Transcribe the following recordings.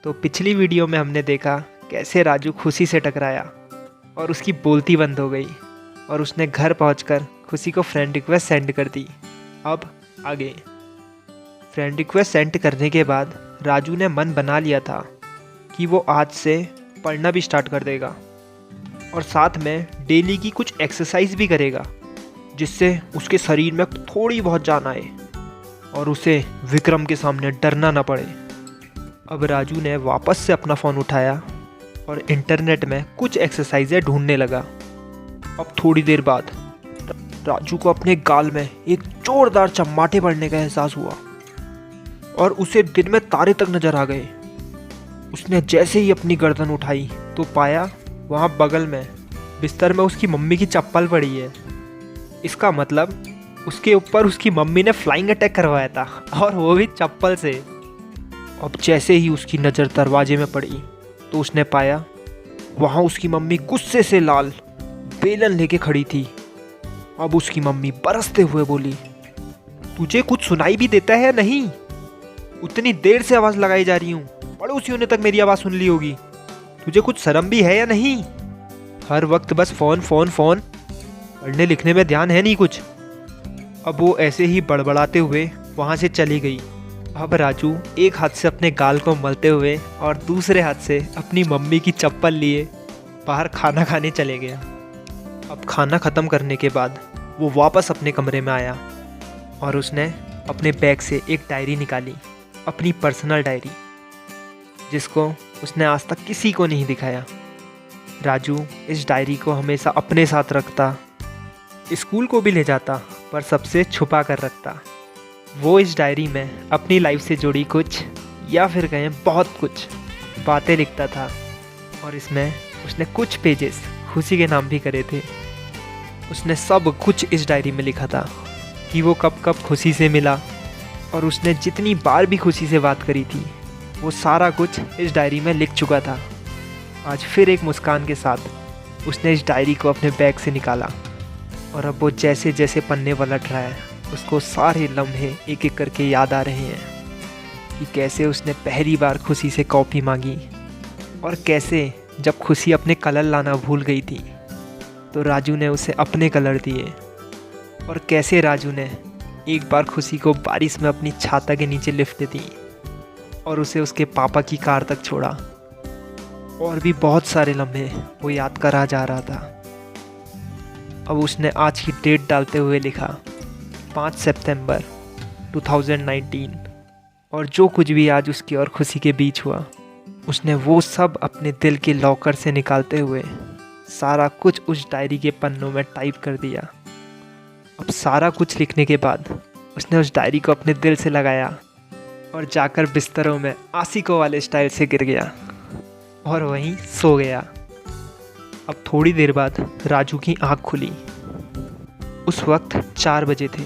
तो पिछली वीडियो में हमने देखा कैसे राजू खुशी से टकराया और उसकी बोलती बंद हो गई और उसने घर पहुंचकर खुशी को फ्रेंड रिक्वेस्ट सेंड कर दी। अब आगे। फ्रेंड रिक्वेस्ट सेंड करने के बाद राजू ने मन बना लिया था कि वो आज से पढ़ना भी स्टार्ट कर देगा और साथ में डेली की कुछ एक्सरसाइज भी करेगा जिससे उसके शरीर में थोड़ी बहुत जान आए और उसे विक्रम के सामने डरना ना पड़े। अब राजू ने वापस से अपना फ़ोन उठाया और इंटरनेट में कुछ एक्सरसाइजें ढूंढने लगा। अब थोड़ी देर बाद राजू को अपने गाल में एक जोरदार चम्माटे पड़ने का एहसास हुआ और उसे दिन में तारे तक नजर आ गए। उसने जैसे ही अपनी गर्दन उठाई तो पाया वहाँ बगल में बिस्तर में उसकी मम्मी की चप्पल पड़ी है। इसका मतलब उसके ऊपर उसकी मम्मी ने फ्लाइंग अटैक करवाया था और वो भी चप्पल से। अब जैसे ही उसकी नज़र दरवाजे में पड़ी तो उसने पाया वहाँ उसकी मम्मी गुस्से से लाल बेलन लेके खड़ी थी। अब उसकी मम्मी बरसते हुए बोली, तुझे कुछ सुनाई भी देता है या नहीं? उतनी देर से आवाज़ लगाई जा रही हूँ, पड़ोसियों ने तक मेरी आवाज़ सुन ली होगी। तुझे कुछ शर्म भी है या नहीं? हर वक्त बस फ़ोन फ़ोन फ़ोन, पढ़ने लिखने में ध्यान है नहीं कुछ। अब वो ऐसे ही बड़बड़ाते हुए वहाँ से चली गई। अब राजू एक हाथ से अपने गाल को मलते हुए और दूसरे हाथ से अपनी मम्मी की चप्पल लिए बाहर खाना खाने चले गया। अब खाना ख़त्म करने के बाद वो वापस अपने कमरे में आया और उसने अपने बैग से एक डायरी निकाली, अपनी पर्सनल डायरी, जिसको उसने आज तक किसी को नहीं दिखाया। राजू इस डायरी को हमेशा अपने साथ रखता, स्कूल को भी ले जाता पर सबसे छुपा कर रखता। वो इस डायरी में अपनी लाइफ से जुड़ी कुछ या फिर कहें बहुत कुछ बातें लिखता था और इसमें उसने कुछ पेजेस खुशी के नाम भी करे थे। उसने सब कुछ इस डायरी में लिखा था कि वो कब कब खुशी से मिला और उसने जितनी बार भी खुशी से बात करी थी वो सारा कुछ इस डायरी में लिख चुका था। आज फिर एक मुस्कान के साथ उसने इस डायरी को अपने बैग से निकाला और अब वो जैसे जैसे पन्ने पलट रहा है उसको सारे लम्हे एक एक करके याद आ रहे हैं कि कैसे उसने पहली बार खुशी से कॉफ़ी मांगी और कैसे जब खुशी अपने कलर लाना भूल गई थी तो राजू ने उसे अपने कलर दिए और कैसे राजू ने एक बार खुशी को बारिश में अपनी छाता के नीचे लिफ्ट दी और उसे उसके पापा की कार तक छोड़ा। और भी बहुत सारे लम्हे वो याद करा जा रहा था। अब उसने आज की डेट डालते हुए लिखा 5 सितंबर 2019 और जो कुछ भी आज उसकी और खुशी के बीच हुआ उसने वो सब अपने दिल के लॉकर से निकालते हुए सारा कुछ उस डायरी के पन्नों में टाइप कर दिया। अब सारा कुछ लिखने के बाद उसने उस डायरी को अपने दिल से लगाया और जाकर बिस्तरों में आशिकों वाले स्टाइल से गिर गया और वहीं सो गया। अब थोड़ी देर बाद राजू की आँख खुली। उस वक्त 4 बजे थे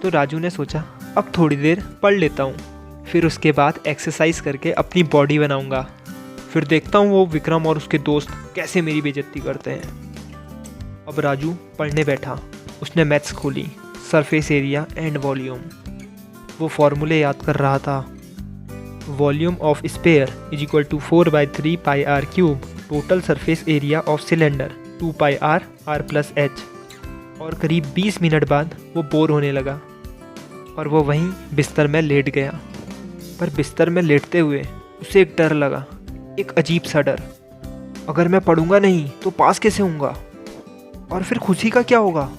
तो राजू ने सोचा अब थोड़ी देर पढ़ लेता हूँ, फिर उसके बाद एक्सरसाइज करके अपनी बॉडी बनाऊँगा, फिर देखता हूँ वो विक्रम और उसके दोस्त कैसे मेरी बेइज्जती करते हैं। अब राजू पढ़ने बैठा। उसने मैथ्स खोली, सरफेस एरिया एंड वॉल्यूम। वो फॉर्मूले याद कर रहा था। Volume of sphere is equal to 4/3 pi r cube, total surface area of cylinder 2 pi r r plus h. और करीब 20 मिनट बाद वो बोर होने लगा और वो वहीं बिस्तर में लेट गया। पर बिस्तर में लेटते हुए उसे एक डर लगा, एक अजीब सा डर। अगर मैं पढ़ूंगा नहीं तो पास कैसे होऊंगा? और फिर खुशी का क्या होगा?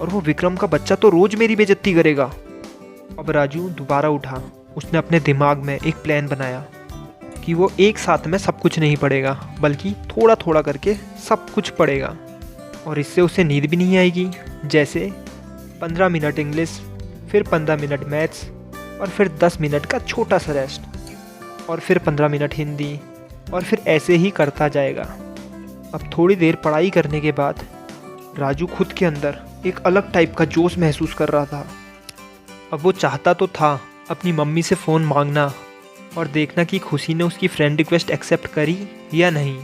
और वो विक्रम का बच्चा तो रोज़ मेरी बेइज्जती करेगा। अब राजू दोबारा उठा। उसने अपने दिमाग में एक प्लान बनाया कि वो एक साथ में सब कुछ नहीं पढ़ेगा बल्कि थोड़ा थोड़ा करके सब कुछ पढ़ेगा और इससे उसे नींद भी नहीं आएगी। जैसे 15 मिनट इंग्लिश, फिर 15 मिनट मैथ्स और फिर 10 मिनट का छोटा सा रेस्ट और फिर 15 मिनट हिंदी और फिर ऐसे ही करता जाएगा। अब थोड़ी देर पढ़ाई करने के बाद राजू खुद के अंदर एक अलग टाइप का जोश महसूस कर रहा था। अब वो चाहता तो था अपनी मम्मी से फ़ोन मांगना और देखना कि खुशी ने उसकी फ्रेंड रिक्वेस्ट एक्सेप्ट करी या नहीं,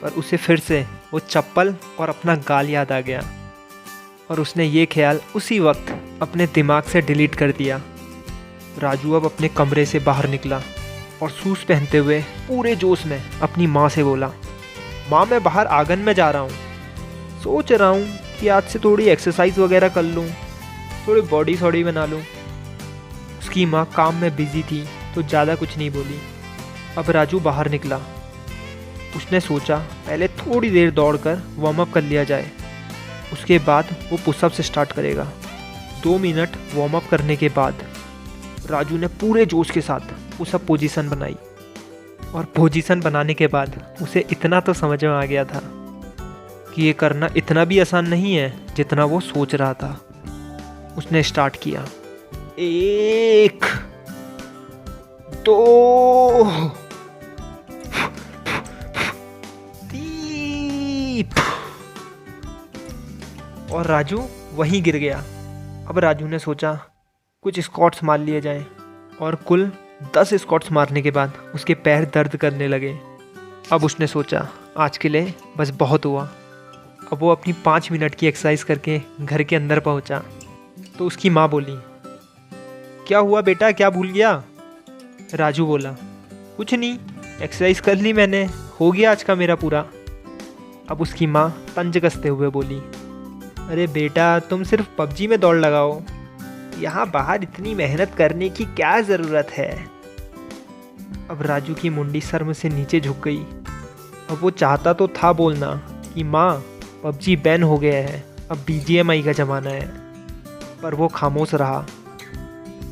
पर उसे फिर से वो चप्पल और अपना गाल याद आ गया और उसने ये ख्याल उसी वक्त अपने दिमाग से डिलीट कर दिया। राजू अब अपने कमरे से बाहर निकला और शूज़ पहनते हुए पूरे जोश में अपनी माँ से बोला, माँ मैं बाहर आंगन में जा रहा हूँ, सोच रहा हूँ कि आज से थोड़ी एक्सरसाइज वगैरह कर लूँ, थोड़ी बॉडी सॉडी बना लूँ। उसकी माँ काम में बिजी थी तो ज़्यादा कुछ नहीं बोली। अब राजू बाहर निकला। उसने सोचा पहले थोड़ी देर दौड़कर वार्म अप कर लिया जाए, उसके बाद वो पुशअप से स्टार्ट करेगा। 2 मिनट वार्म अप करने के बाद राजू ने पूरे जोश के साथ पुशअप पोजीशन बनाई और पोजीशन बनाने के बाद उसे इतना तो समझ में आ गया था कि ये करना इतना भी आसान नहीं है जितना वो सोच रहा था। उसने स्टार्ट किया, 1 2 3 और राजू वहीं गिर गया। अब राजू ने सोचा कुछ स्क्वाट्स मार लिए जाएं और कुल 10 स्क्वाट्स मारने के बाद उसके पैर दर्द करने लगे। अब उसने सोचा आज के लिए बस बहुत हुआ। अब वो अपनी 5 मिनट की एक्सरसाइज करके घर के अंदर पहुंचा तो उसकी माँ बोली, क्या हुआ बेटा, क्या भूल गया? राजू बोला, कुछ नहीं, एक्सरसाइज कर ली मैंने, हो गया आज का मेरा पूरा। अब उसकी माँ तंज कसते हुए बोली, अरे बेटा तुम सिर्फ पबजी में दौड़ लगाओ, यहाँ बाहर इतनी मेहनत करने की क्या ज़रूरत है। अब राजू की मुंडी शर्म से नीचे झुक गई। अब वो चाहता तो था बोलना कि माँ पबजी बैन हो गया है, अब BGMI का ज़माना है, पर वो खामोश रहा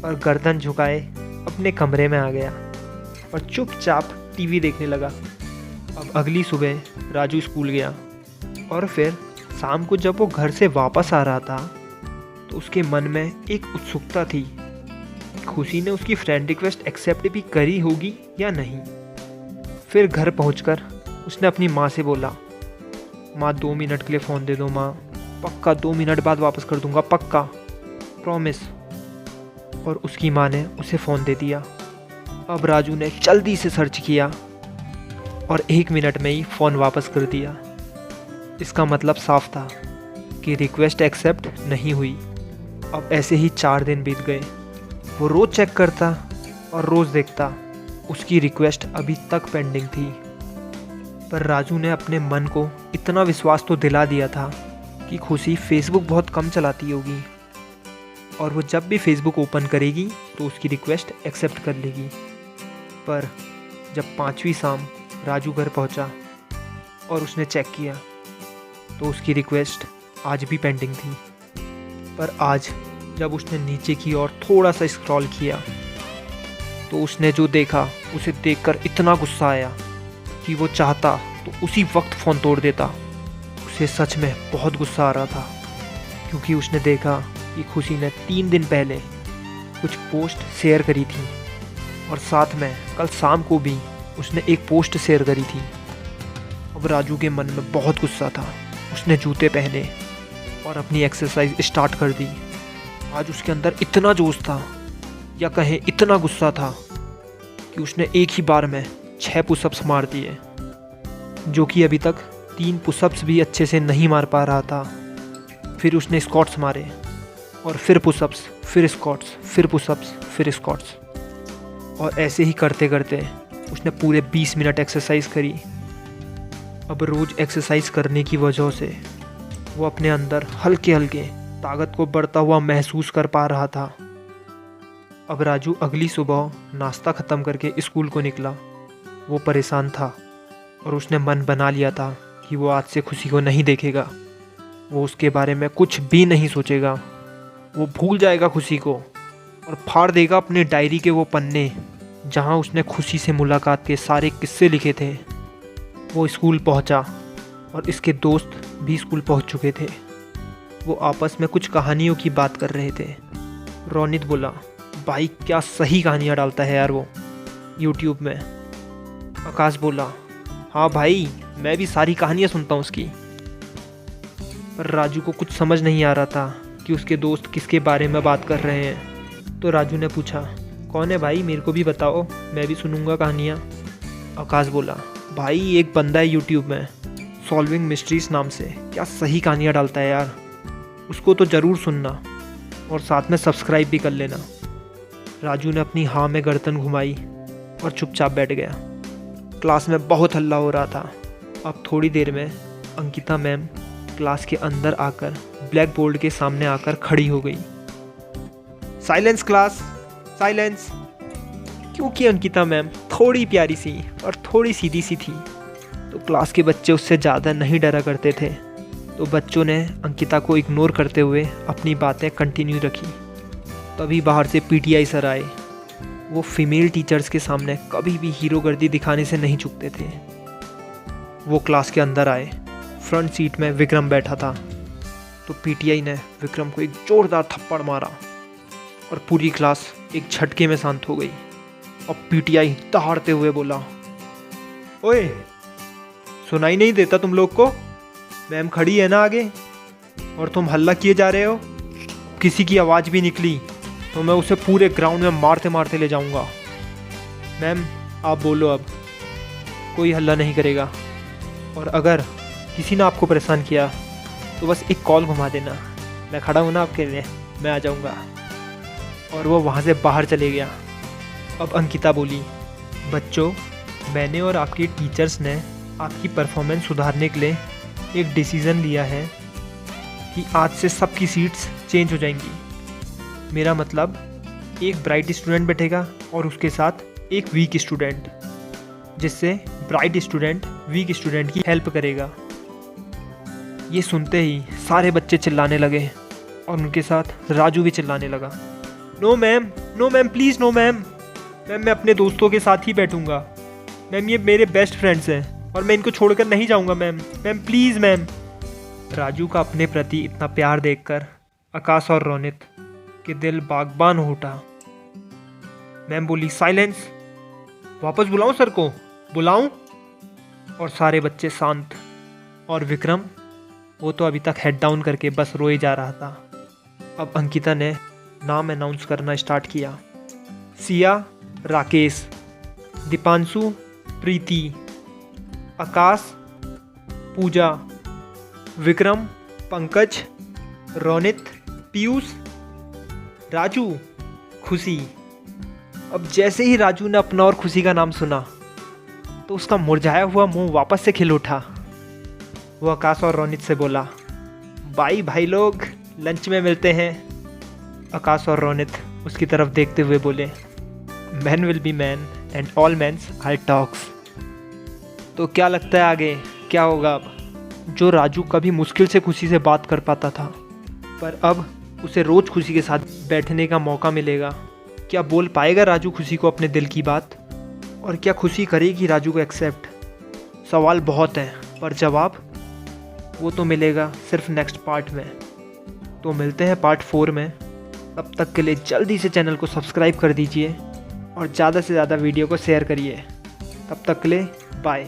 और गर्दन झुकाए अपने कमरे में आ गया और चुपचाप टीवी देखने लगा। अब अगली सुबह राजू स्कूल गया और फिर शाम को जब वो घर से वापस आ रहा था तो उसके मन में एक उत्सुकता थी, खुशी ने उसकी फ्रेंड रिक्वेस्ट एक्सेप्ट भी करी होगी या नहीं। फिर घर पहुंचकर उसने अपनी माँ से बोला, माँ 2 मिनट के लिए फ़ोन दे दो माँ, पक्का 2 मिनट बाद वापस कर दूंगा, पक्का, प्रॉमिस। और उसकी माँ ने उसे फ़ोन दे दिया। अब राजू ने जल्दी से सर्च किया और 1 मिनट में ही फ़ोन वापस कर दिया। इसका मतलब साफ था कि रिक्वेस्ट एक्सेप्ट नहीं हुई। अब ऐसे ही 4 दिन बीत गए। वो रोज़ चेक करता और रोज़ देखता, उसकी रिक्वेस्ट अभी तक पेंडिंग थी। पर राजू ने अपने मन को इतना विश्वास तो दिला दिया था कि खुशी फेसबुक बहुत कम चलाती होगी और वो जब भी फेसबुक ओपन करेगी तो उसकी रिक्वेस्ट एक्सेप्ट कर लेगी। पर जब 5वीं शाम राजू घर पहुंचा और उसने चेक किया तो उसकी रिक्वेस्ट आज भी पेंडिंग थी। पर आज जब उसने नीचे की ओर थोड़ा सा स्क्रॉल किया तो उसने जो देखा उसे देखकर इतना गुस्सा आया कि वो चाहता तो उसी वक्त फ़ोन तोड़ देता। उसे सच में बहुत गुस्सा आ रहा था क्योंकि उसने देखा कि खुशी ने 3 दिन पहले कुछ पोस्ट शेयर करी थी और साथ में कल शाम को भी उसने एक पोस्ट शेयर करी थी। अब राजू के मन में बहुत गुस्सा था। उसने जूते पहने और अपनी एक्सरसाइज स्टार्ट कर दी। आज उसके अंदर इतना जोश था या कहें इतना गुस्सा था कि उसने एक ही बार में 6 पुशअप्स मार दिए, जो कि अभी तक 3 पुशअप्स भी अच्छे से नहीं मार पा रहा था। फिर उसने स्क्वाट्स मारे और फिर पुशअप्स, फिर स्क्वाट्स, फिर पुशअप्स, फिर स्क्वाट्स और ऐसे ही करते करते उसने पूरे 20 मिनट एक्सरसाइज करी। अब रोज़ एक्सरसाइज करने की वजह से वो अपने अंदर हल्के हल्के ताकत को बढ़ता हुआ महसूस कर पा रहा था। अब राजू अगली सुबह नाश्ता ख़त्म करके स्कूल को निकला। वो परेशान था और उसने मन बना लिया था कि वो आज से खुशी को नहीं देखेगा, वो उसके बारे में कुछ भी नहीं सोचेगा। वो भूल जाएगा खुशी को और फाड़ देगा अपने डायरी के वो पन्ने जहाँ उसने खुशी से मुलाकात के सारे किस्से लिखे थे। वो स्कूल पहुँचा और इसके दोस्त भी स्कूल पहुँच चुके थे। वो आपस में कुछ कहानियों की बात कर रहे थे। रोनित बोला, भाई क्या सही कहानियाँ डालता है यार वो यूट्यूब में। आकाश बोला, हाँ भाई मैं भी सारी कहानियाँ सुनता हूँ उसकी। पर राजू को कुछ समझ नहीं आ रहा था कि उसके दोस्त किसके बारे में बात कर रहे हैं। तो राजू ने पूछा, कौन है भाई, मेरे को भी बताओ, मैं भी सुनूंगा कहानियाँ। आकाश बोला, भाई एक बंदा है यूट्यूब में सॉल्विंग मिस्ट्रीज नाम से, क्या सही कहानियाँ डालता है यार, उसको तो ज़रूर सुनना और साथ में सब्सक्राइब भी कर लेना। राजू ने अपनी हाँ में गर्दन घुमाई और चुपचाप बैठ गया। क्लास में बहुत हल्ला हो रहा था। अब थोड़ी देर में अंकिता मैम क्लास के अंदर आकर ब्लैक बोर्ड के सामने आकर खड़ी हो गई। Silence class, silence. क्योंकि अंकिता मैम थोड़ी प्यारी सी और थोड़ी सीधी सी थी, तो क्लास के बच्चे उससे ज़्यादा नहीं डरा करते थे। तो बच्चों ने अंकिता को इग्नोर करते हुए अपनी बातें कंटिन्यू रखी। तभी बाहर से पीटीआई सर आए। वो फीमेल टीचर्स के सामने कभी भी हीरोगर्दी दिखाने से नहीं चूकते थे। वो क्लास के अंदर आए। फ्रंट सीट में विक्रम बैठा था, तो पीटीआई ने विक्रम को एक जोरदार थप्पड़ मारा और पूरी क्लास एक झटके में शांत हो गई। और पीटीआई दहाड़ते हुए बोला, ओए, सुनाई नहीं देता तुम लोग को? मैम खड़ी है ना आगे, और तुम हल्ला किए जा रहे हो। किसी की आवाज़ भी निकली तो मैं उसे पूरे ग्राउंड में मारते मारते ले जाऊंगा। मैम आप बोलो, अब कोई हल्ला नहीं करेगा, और अगर किसी ने आपको परेशान किया तो बस एक कॉल घुमा देना, मैं खड़ा हूँ ना आपके लिए, मैं आ जाऊँगा। और वो वहाँ से बाहर चले गया। अब अंकिता बोली, बच्चों, मैंने और आपके टीचर्स ने आपकी परफॉर्मेंस सुधारने के लिए एक डिसीज़न लिया है कि आज से सबकी सीट्स चेंज हो जाएंगी। मेरा मतलब, एक ब्राइट स्टूडेंट बैठेगा और उसके साथ एक वीक स्टूडेंट, जिससे ब्राइट स्टूडेंट वीक स्टूडेंट की हेल्प करेगा। ये सुनते ही सारे बच्चे चिल्लाने लगे और उनके साथ राजू भी चिल्लाने लगा, no ma'am, no ma'am, please no ma'am. Ma'am मैं अपने दोस्तों के साथ ही बैठूंगा। मैम ये मेरे बेस्ट फ्रेंड्स हैं और मैं इनको छोड़कर नहीं जाऊंगा ma'am. Ma'am please ma'am. Raju का अपने प्रति इतना प्यार देखकर आकाश और रोनित के दिल बागबान हो उठा। मैम बोली, साइलेंस, वापस बुलाऊं सर को, बुलाऊं? और सारे बच्चे शांत। और विक्रम, वो तो अभी तक हेड डाउन करके बस रोए जा रहा था। अब अंकिता ने नाम अनाउंस करना स्टार्ट किया। सिया, राकेश, दीपांशु, प्रीति, आकाश, पूजा, विक्रम, पंकज, रोनित, पीयूष, राजू, खुशी। अब जैसे ही राजू ने अपना और खुशी का नाम सुना तो उसका मुरझाया हुआ मुंह वापस से खिल उठा। वो आकाश और रोनित से बोला, बाय भाई लोग, लंच में मिलते हैं। आकाश और रोनित उसकी तरफ देखते हुए बोले, man will be man and all mans are talks. तो क्या लगता है आगे क्या होगा? अब जो राजू कभी मुश्किल से खुशी से बात कर पाता था, पर अब उसे रोज़ खुशी के साथ बैठने का मौका मिलेगा। क्या बोल पाएगा राजू खुशी को अपने दिल की बात? और क्या खुशी करेगी राजू को एक्सेप्ट? सवाल बहुत हैं, पर जवाब वो तो मिलेगा सिर्फ नेक्स्ट पार्ट में। तो मिलते हैं पार्ट 4 में। तब तक के लिए जल्दी से चैनल को सब्सक्राइब कर दीजिए और ज़्यादा से ज़्यादा वीडियो को शेयर करिए। तब तक के लिए बाय।